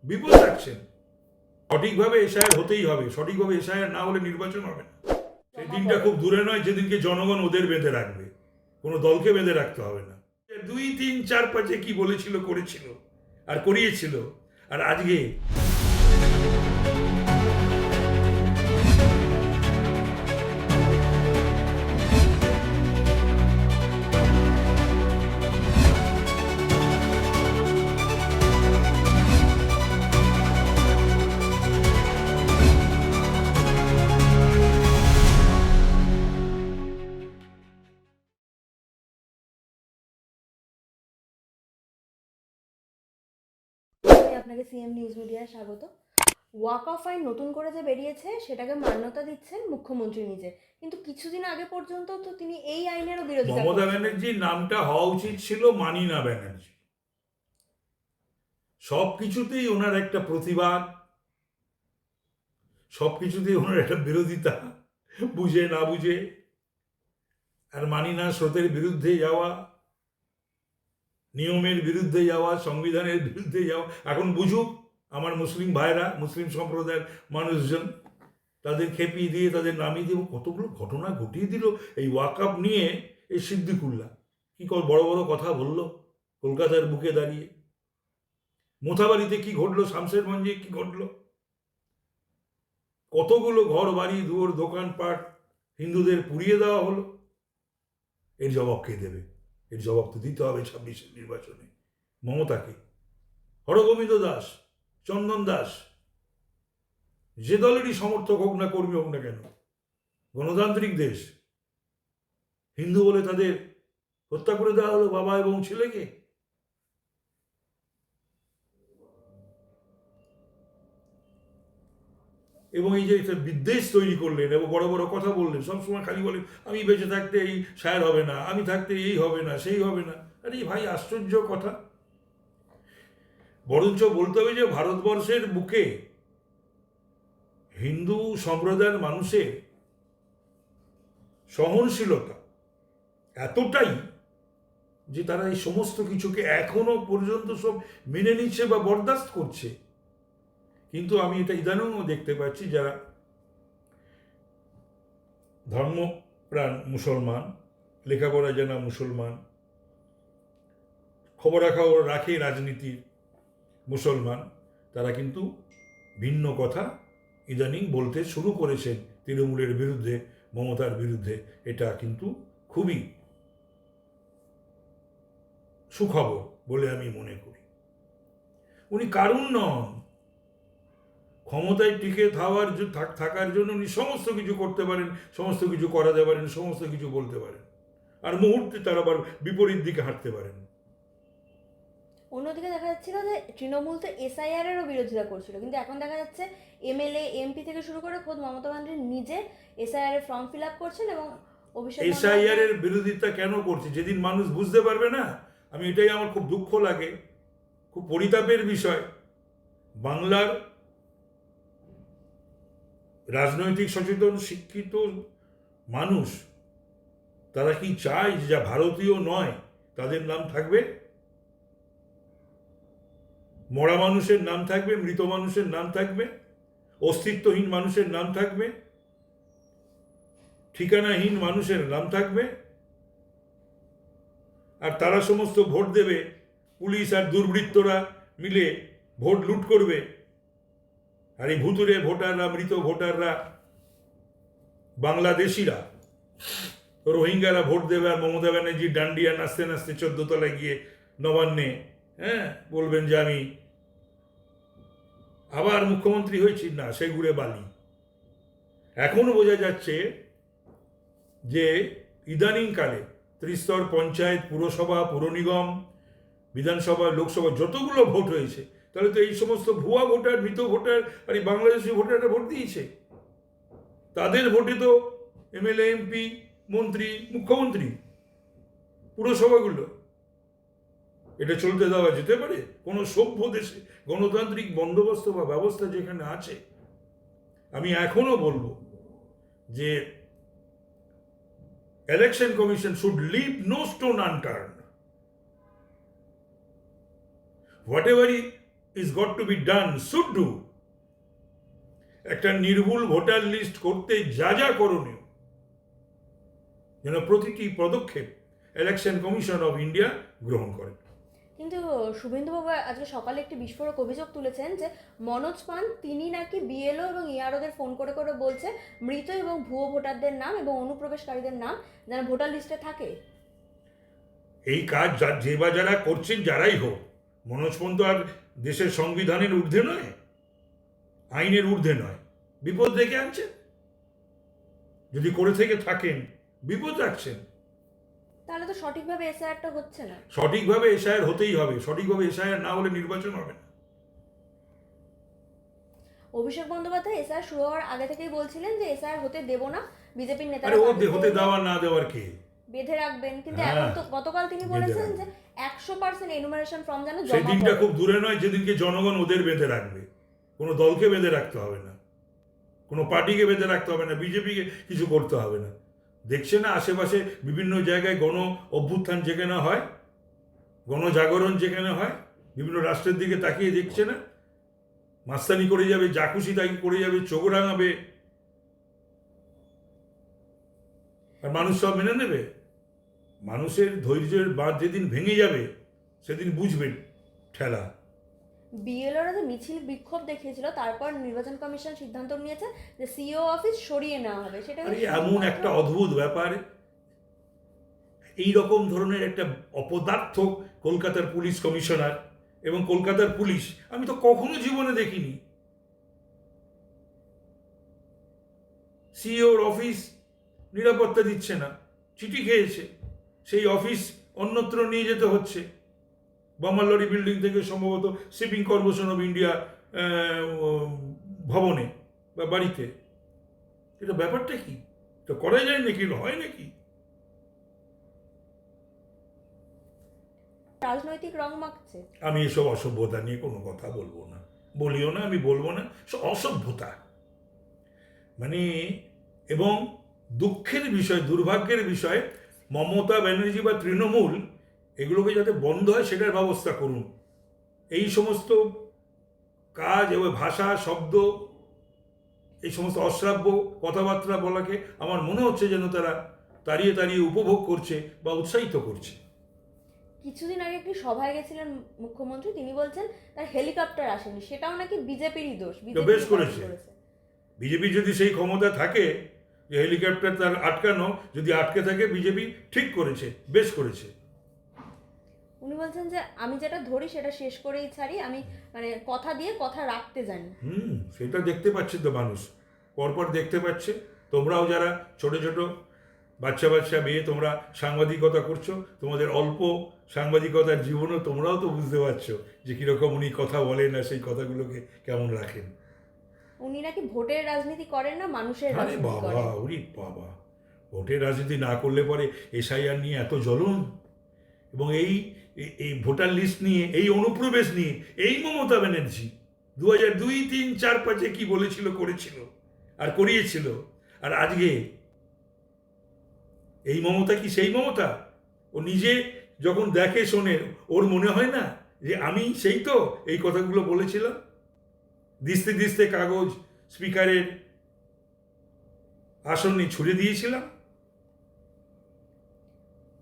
বিপুল রাখছেন। সঠিকভাবে এসআইআর হতেই হবে, সঠিকভাবে এসআইআর না হলে নির্বাচন হবে না। সেই দিনটা খুব দূরে নয় যেদিনকে জনগণ ওদের বেঁধে রাখবে, কোনো দলকে বেঁধে রাখতে হবে না। 2, 3, 4, 5 কি বলেছিল, করেছিল আর করিয়েছিল। আর আজকে আপনাকে সিএম নিউজ মিডিয়ায় স্বাগত। ওয়াক অফ আইন নতুন করে যে বেরিয়েছে সেটাকে মান্যতা দিচ্ছেন মুখ্যমন্ত্রী নিজে, কিন্তু কিছুদিন আগে পর্যন্ত তো তিনি এই আইনেরও বিরোধিতা মমতা করছিলেন। ব্যানার্জির নামটা হওয়া উচিত ছিল মানিনা ব্যানার্জি। সব কিছুতেই ওনার একটা প্রতিবাদ, সব কিছুতেই ওনার একটা বিরোধিতা, বুঝে না বুঝে। আর মানিনা স্রোতের বিরুদ্ধে যাওয়া, নিয়মের বিরুদ্ধে যাওয়া, সংবিধানের বিরুদ্ধে যাওয়া। এখন বুঝুক আমার মুসলিম ভাইরা, মুসলিম সম্প্রদায়ের মানুষজন, তাদের খেপিয়ে দিয়ে তাদের নামিয়ে দিয়ে কতগুলো ঘটনা ঘটিয়ে দিল এই ওয়াকআপ নিয়ে। এই সিদ্দিকুল্লাহ কি বড় বড় কথা বলল কলকাতার বুকে দাঁড়িয়ে। মোথাবাড়িতে কি ঘটলো, শামশেরগঞ্জে কি ঘটলো, কতগুলো ঘর বাড়ি দুয়ার দোকানপাট হিন্দুদের পুড়িয়ে দেওয়া হলো। এর জবাব কে দেবে? এর জবাব তো দিতে হবে 26-এর নির্বাচনে মমতাকে। হরগোবিন্দ দাস, চন্দন দাস, যে দলেরই সমর্থক হোক না, কর্মী হোক না কেন, গণতান্ত্রিক দেশ, হিন্দু বলে তাদের হত্যা করে দেওয়া হলো বাবা এবং ছেলেকে। এবং এই যে একটা বিদ্বেষ তৈরি করলেন এবং বড় বড় কথা বললেন, সবসময় খালি বলেন আমি বেঁচে থাকতে এই সায়ার হবে না, আমি থাকতে এই হবে না, সেই হবে না। আরে ভাই, আশ্চর্য কথা। বরঞ্চ বলতে হবে যে ভারতবর্ষের বুকে হিন্দু সম্প্রদায়ের মানুষের সহনশীলতা এতটাই যে তারা এই সমস্ত কিছুকে এখনো পর্যন্ত সব মেনে নিচ্ছে বা বরদাস্ত করছে। কিন্তু আমি এটা ইদানিংও দেখতে পাচ্ছি যারা ধর্মপ্রাণ মুসলমান, লেখাপড়া জানা মুসলমান, খবরাখবর রাখে রাজনীতির মুসলমান, তারা কিন্তু ভিন্ন কথা ইদানিং বলতে শুরু করেছেন তৃণমূলের বিরুদ্ধে, মমতার বিরুদ্ধে। এটা কিন্তু খুবই সুখবর বলে আমি মনে করি। উনি কারণ নন, ক্ষমতায় টিকে থাকার জন্য উনি সমস্ত কিছু করতে পারেন, সমস্ত কিছু করাতে পারেন, সমস্ত কিছু বলতে পারেন, আর মুহূর্তে তারা আবার বিপরীত দিকে হাঁটতে পারেন। অন্যদিকে দেখা যাচ্ছিল যে তৃণমূল তো এসআইআর এরও বিরোধিতা করছিল, কিন্তু এখন দেখা যাচ্ছে এমএলএ এমপি থেকে শুরু করে খোদ মমতা ব্যানার্জি নিজে এসআইআর এর ফর্ম ফিল আপ করছেন এবং এসআইআর এর বিরোধিতা কেন করছে? যেদিন মানুষ বুঝতে পারবে না, আমি এটাই আমার খুব দুঃখ লাগে, খুব পরিতাপের বিষয়। বাংলার রাজনৈতিক সচেতন শিক্ষিত মানুষ তারা কি চায় যে যা ভারতীয় নয় তাদের নাম থাকবে, মরা মানুষের নাম থাকবে, মৃত মানুষের নাম থাকবে, অস্তিত্বহীন মানুষের নাম থাকবে, ঠিকানাহীন মানুষের নাম থাকবে, আর তারা সমস্ত ভোট দেবে, পুলিশ আর দুর্বৃত্তরা মিলে ভোট লুট করবে, আর এই ভুতুরে ভোটাররা, মৃত ভোটাররা, বাংলাদেশিরা, রোহিঙ্গারা ভোট দেবে। আর মমতা ব্যানার্জি ডান্ডিয়া নাচতে নাচতে 14 তলায় গিয়ে নবান্নে বলবেন যে আমি আবার মুখ্যমন্ত্রী হয়েছি। না, সে ঘুরে বালি। এখনো বোঝা যাচ্ছে যে ইদানিংকালে ত্রিস্তর পঞ্চায়েত, পুরসভা, পুর নিগম, বিধানসভা, লোকসভা যতগুলো ভোট হয়েছে, তাহলে তো এই সমস্ত ভুয়া ভোটার, মৃত ভোটার আর এই বাংলাদেশি ভোটাররা ভোট দিয়েছে। তাদের ভোটে তো এমএলএ, এমপি, মন্ত্রী, মুখ্যমন্ত্রী, পুরসভাগুলো। এটা চলতে দেওয়া যেতে পারে? কোনো সভ্য দেশে গণতান্ত্রিক বন্দোবস্ত বা ব্যবস্থা যেখানে আছে। আমি এখনো বলবো যে election commission should leave no stone unturned. Whatever is got to be done, should do. একটা নির্ভুল ভোটার লিস্ট করতে যা যা করণীয়, যেন প্রতিটি পদক্ষেপ ইলেকশন কমিশন অফ ইন্ডিয়া গ্রহণ করে। কিন্তু শুভেন্দুবাবু আজকে সকালে একটি বিস্ফোরক অভিযোগ তুলেছেন যে মনোজ পান তিনি নাকি বিএলও এবং ইআরওদের ফোন করে করে বলছে মৃত এবং ভুয়ো ভোটারদের নাম এবং অনুপ্রবেশকারীদের নাম যেন ভোটার লিস্টে থাকে। এই কাজ যে বা যারা করছেন, যারাই হোক, মনোজ পন্ত আর দেশের সংবিধানের ঊর্ধ্বে নয়, আইনের ঊর্ধ্বে নয়, বিপদ ডেকে আনছেন। যদি করে থেকে থাকেন, বিপদ রাখছেন। তাহলে তো সঠিকভাবে এসআইআরটা হচ্ছে না। সঠিকভাবে এসআইআর হতেই হবে, সঠিকভাবে এসআইআর না হলে নির্বাচন হবে না। অভিষেক বন্দ্যোপাধ্যায় এসআইআর শুরু হওয়ার আগে থেকেই বলছিলেন যে এসআইআর হতে দেব না, বিজেপির আরে নেতারা ও হতে দেওয়ার না দেওয়ার কে, বেঁধে রাখবেন। কিন্তু হ্যাঁ, এখন তো গতকাল তিনি বেঁধে বলেছেন রাখবেন। যে 100% এনুমারেশন ফর্ম যেন সেই জমা দিনটা পড়ে। খুব দূরে নয় যেদিনকে জনগণ ওদের বেঁধে রাখবে। কোনো দলকে বেঁধে রাখতে হবে না, কোনো পার্টিকে বেঁধে রাখতে হবে না, বিজেপিকে কিছু করতে হবে না। দেখছে না আশেপাশে বিভিন্ন জায়গায় গণ অভ্যুত্থান যেখানে হয়, গণজাগরণ যেখানে হয়, বিভিন্ন রাষ্ট্রের দিকে তাকিয়ে দেখছে না? মাস্তানি করে যাবে, যা খুশি তাই করে যাবে, চোখ রাঙাবে, আর মানুষ সব মেনে নেবে। মানুষের ধৈর্যের বাঁধ যেদিন ভেঙে যাবে সেদিন বুঝবেন ঠেলা। বিএলওরা যে মিছিল বিক্ষোভ দেখিয়েছিল, তারপর নির্বাচন কমিশন সিদ্ধান্ত নিয়েছে যে সিও অফিস সরিয়ে নেওয়া হবে। সেটা আরে এমন একটা অদ্ভুত ব্যাপার, এই রকম ধরনের একটা অপদার্থ কলকাতার পুলিশ কমিশনার এবং কলকাতার পুলিশ আমি তো কখনো জীবনে দেখিনি। সিওর অফিস নিরাপত্তা দিচ্ছে না, চিঠি খেয়েছে, সেই অফিস অন্যত্র নিয়ে যেতে হচ্ছে। বামালরি বিল্ডিং থেকে সম্ভবত শিপিং কর্পোরেশন অফ ইন্ডিয়া ভবনে বা বাড়িতে। এটা ব্যাপারটা কি? এটা করা যায় নাকি, হয় নাকি? রাজনৈতিক রং মাখছে। আমি এসব অসভ্যতা নিয়ে কোনো কথা বলবো না, বলিও না, আমি বলবো না। সব অসভ্যতা মানে, এবং দুঃখের বিষয়, দুর্ভাগ্যের বিষয়, মমতা ব্যানার্জি বা তৃণমূল এগুলোকে যাতে বন্ধ হয় সেটার ব্যবস্থা করুন। এই সমস্ত কাজ এবং ভাষা, শব্দ, এই সমস্ত অশ্রাব্য কথাবার্তা বলাকে আমার মনে হচ্ছে যেন তারা তাড়িয়ে তাড়িয়ে উপভোগ করছে বা উৎসাহিত করছে। কিছুদিন আগে একটি সভায় গেছিলেন মুখ্যমন্ত্রী, তিনি বলছেন তার হেলিকপ্টার আসেনি, সেটাও নাকি বিজেপিরই দোষ। বেশ করেছে। বিজেপি যদি সেই ক্ষমতা থাকে যে হেলিকপ্টার তার আটকানো, যদি আটকে থাকে, বিজেপি ঠিক করেছে, বেশ করেছে। উনি বলছেন যে আমি যেটা ধরি সেটা শেষ করেই ছাড়ি, আমি মানে কথা দিয়ে কথা রাখতে জানি। সেটা দেখতে পাচ্ছে তো মানুষ, পরপর দেখতে পাচ্ছে। তোমরাও যারা ছোট ছোট বাচ্চা বাচ্চা মেয়ে, তোমরা সাংবাদিকতা করছো, তোমাদের অল্প সাংবাদিকতার জীবনও তোমরাও তো বুঝতে পারছো যে কীরকম উনি কথা বলেন আর সেই কথাগুলোকে কেমন রাখেন। উনি নাকি ভোটের রাজনীতি করেন না, মানুষের আরে রাজনীতি বাবা, করেন। ওরে বাবা, ভোটের রাজনীতি না করলে পরে এসআইআর নিয়ে এত জ্বলন, এবং এই ভোটার লিস্ট নিয়ে, এই অনুপ্রবেশ নিয়ে, এই মমতা ব্যানার্জি 2002, 3, 4, 5 কি বলেছিল, করেছিল আর করিয়েছিল। আর আজকে এই মমতা কি সেই মমতা? ও নিজে যখন দেখে শোনে, ওর মনে হয় না যে আমি সেই তো এই কথাগুলো বলেছিলাম, দিস্তে দিস্তে কাগজ স্পিকারের আসনে ছুড়ে দিয়েছিলাম।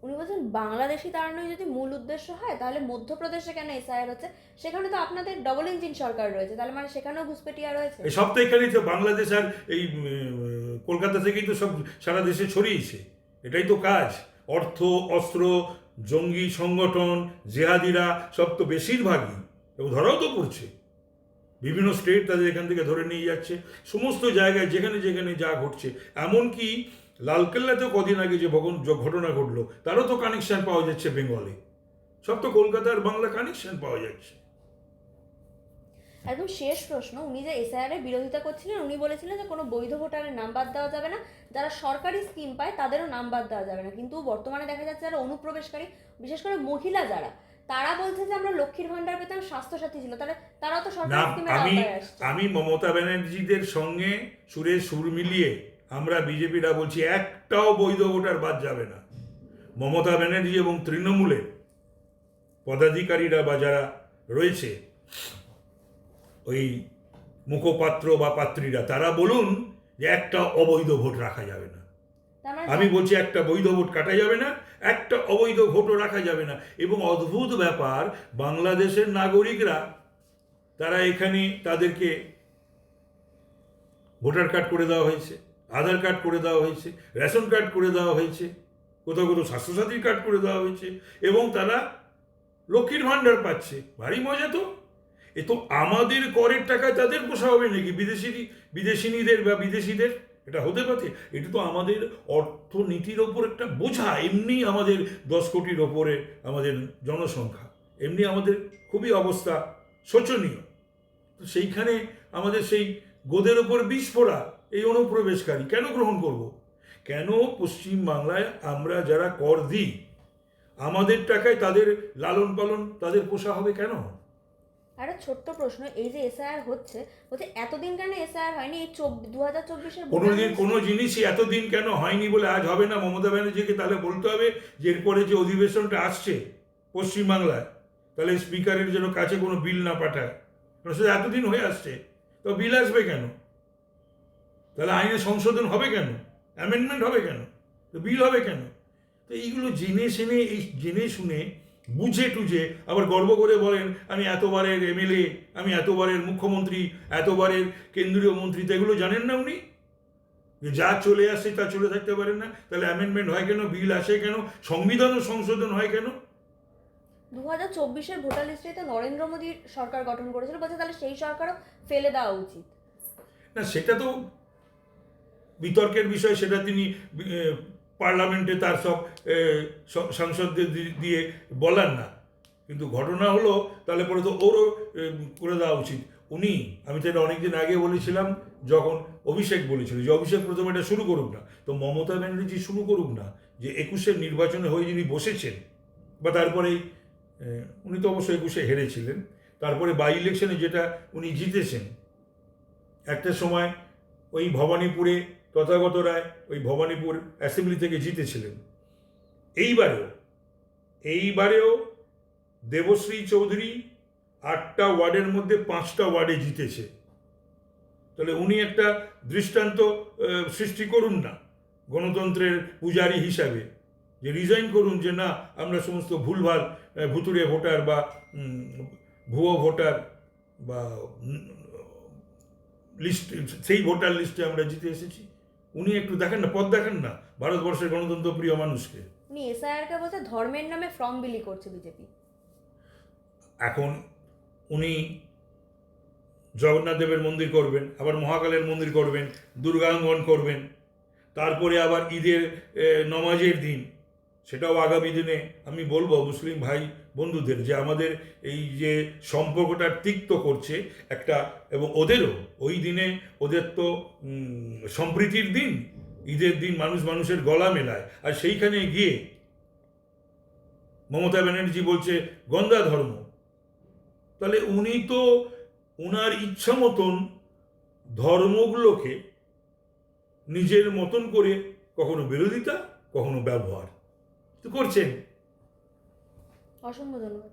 উনি বলছেন বাংলাদেশি তাড়ানোই যদি মূল উদ্দেশ্য হয়, তাহলে মধ্যপ্রদেশে কেন এসআইআর হচ্ছে? সেখানে তো আপনাদের ডবল ইঞ্জিন সরকার রয়েছে, তাহলে মানে সেখানেও ঘুষপেটিয়া রয়েছে। এই সব তো এখানেই তো, বাংলাদেশ আর এই কলকাতা থেকেই তো সব সারা দেশে ছড়িয়েছে। এটাই তো কাজ। অর্থ, অস্ত্র, জঙ্গি সংগঠন, জেহাদিরা সব তো বেশিরভাগই, এবং ধরাও তো পড়ছে। বিভিন্ন স্টেট তাদের এখান থেকে ধরে নিয়ে যাচ্ছে, সমস্ত জায়গায় যেখানে যেখানে যা ঘটছে। এমনকি লালকেল্লাতেও কদিন আগে যে ঘটনা ঘটলো, তারও তো কানেকশন পাওয়া যাচ্ছে বেঙ্গলে। সব তো কলকাতার বাংলা কানেকশন পাওয়া যাচ্ছে। একদম শেষ প্রশ্ন, উনি যে এসআইআর এর বিরোধিতা করছিলেন, উনি বলেছিলেন যে কোনো বৈধ ভোটারের নাম বাদ দেওয়া যাবে না, যারা সরকারি স্কিম পায় তাদেরও নাম বাদ দেওয়া যাবে না। কিন্তু বর্তমানে দেখা যাচ্ছে যারা অনুপ্রবেশকারী, বিশেষ করে মহিলা যারা, তারা বলছে যে আমরা লক্ষ্মীর ভান্ডার পেতাম, স্বাস্থ্যসাথী ছিল, তাহলে তারাও তো না, সরকারি স্কিমের আওতায় আসছে। আমি মমতা ব্যানার্জিদের সঙ্গে সুরে সুর মিলিয়ে আমরা বিজেপিরা বলছি, একটাও বৈধ ভোটার বাদ যাবে না। মমতা ব্যানার্জি এবং তৃণমূলের পদাধিকারীরা বা যারা রয়েছে, ওই মুখপাত্র বা পাত্রীরা তারা বলুন যে একটা অবৈধ ভোট রাখা যাবে না। তার মানে আমি বলছি একটা বৈধ ভোট কাটা যাবে না, একটা অবৈধ ভোটও রাখা যাবে না। এবং অদ্ভুত ব্যাপার, বাংলাদেশের নাগরিকরা তারা এখানে তাদেরকে ভোটার কার্ড করে দেওয়া হয়েছে, আধার কার্ড করে দেওয়া হয়েছে, রেশন কার্ড করে দেওয়া হয়েছে, কোথাও কোথাও স্বাস্থ্যসাথীর কার্ড করে দেওয়া হয়েছে, এবং তারা লক্ষ্মীর ভাণ্ডার পাচ্ছে। ভারী মজা তো। এ তো আমাদের করের টাকায় তাদের পোষা হবে নাকি বিদেশিনীদের বা বিদেশিদের? এটা হতে পারে? এটা তো আমাদের অর্থনীতির ওপর একটা বোঝা। এমনি আমাদের 10 কোটির ওপরে আমাদের জনসংখ্যা, এমনি আমাদের খুবই অবস্থা শোচনীয়। তো সেইখানে আমাদের সেই গোদের ওপর বিষ ফোড়া এই অনুপ্রবেশকারী কেন গ্রহণ করব? কেন পশ্চিম বাংলায় আমরা যারা কর দিই আমাদের টাকায় তাদের লালন পালন তাদের পোষা হবে কেন? একটা ছোট্ট প্রশ্ন, এই যে এসআইআর হচ্ছে, বলছে এতদিন কেন এসআইআর হয়নি? এই 2024-এর কোনোদিন কোনো জিনিসই এতদিন কেন হয়নি বলে আজ হবে না? মমতা ব্যানার্জিকে তাহলে বলতে হবে যে এরপরে যে অধিবেশনটা আসছে পশ্চিমবাংলায়, তাহলে স্পিকারের জন্য কাছে কোনো বিল না পাঠায়। কারণ সেটা এতদিন হয়ে আসছে, তো বিল আসবে কেন? তাহলে আইনে সংশোধন হবে কেন? অ্যামেন্ডমেন্ট হবে কেন? তো বিল হবে কেন? তো এইগুলো জেনে শুনে বুঝে টুঝে আবার গর্ব করে বলেন আমি এতবারের এমএলএ, আমি এতবারের মুখ্যমন্ত্রী, এতবারের কেন্দ্রীয় মন্ত্রী। তো এগুলো জানেন না উনি? যে যা চলে আসছে তা চলে থাকতে পারেন না? তাহলে অ্যামেন্ডমেন্ট হয় কেন? বিল আসে কেন? সংবিধানও সংশোধন হয় কেন? 2024-এর ভোটার লিস্টে তো নরেন্দ্র মোদীর সরকার গঠন করেছিল, বলছে তাহলে সেই সরকারও ফেলে দেওয়া উচিত। না, সেটা তো বিতর্কের বিষয়। সেটা তিনি পার্লামেন্টে তার সব সাংসদদের দিয়ে বলার না। কিন্তু ঘটনা হলো তাহলে পরে তো ওরও করে দেওয়া উচিত। উনি, আমি তো এটা অনেকদিন আগে বলেছিলাম, যখন অভিষেক বলেছিল যে অভিষেক প্রথমে এটা শুরু করুক না, তো মমতা ব্যানার্জি শুরু করুক না। যে 21-এর নির্বাচনে হয়ে যিনি বসেছেন, বা তারপরেই উনি তো অবশ্য 21-এ হেরেছিলেন, তারপরে বাই ইলেকশনে যেটা উনি জিতেছেন, একটা সময় ওই ভবানীপুরে তথাগত রায় ওই ভবানীপুর অ্যাসেম্বলি থেকে জিতেছিলেন। এইবারেও দেবশ্রী চৌধুরী 8টা ওয়ার্ডের মধ্যে 5টা ওয়ার্ডে জিতেছে। তাহলে উনি একটা দৃষ্টান্ত সৃষ্টি করুন না গণতন্ত্রের পূজারী হিসাবে, যে রিজাইন করুন, যে না আমরা সমস্ত ভুলভাল ভুতুড়ে ভোটার বা ভুয়ো ভোটার বা লিস্ট, সেই ভোটার লিস্টে আমরা জিতে এসেছি। উনি একটু দেখেন না, পথ দেখেন না ভারতবর্ষের গণতন্ত্র প্রিয় মানুষকে। উনি এসআইআরকে বলতে ধর্মের নামে ফর্ম বিলি করছে বিজেপি। এখন উনি জগন্নাথ দেবের মন্দির করবেন, আবার মহাকালের মন্দির করবেন, দুর্গাঙ্গন করবেন, তারপরে আবার ঈদের নমাজের দিন, সেটাও আগামী দিনে আমি বলবো মুসলিম ভাই বন্ধুদের যে আমাদের এই যে সম্পর্কটা তিক্ত করছে একটা, এবং ওদেরও ওই দিনে, ওদের তো সম্প্রীতির দিন, ঈদের দিন মানুষের গলা মেলায়, আর সেইখানে গিয়ে মমতা ব্যানার্জি বলছে গন্ধা ধর্ম। তাহলে উনি তো ওনার ইচ্ছা মতন ধর্মগুলোকে নিজের মতন করে কখনো বিরোধিতা, কখনো ব্যবহার তো করছেন। অসংখ্য ধন্যবাদ।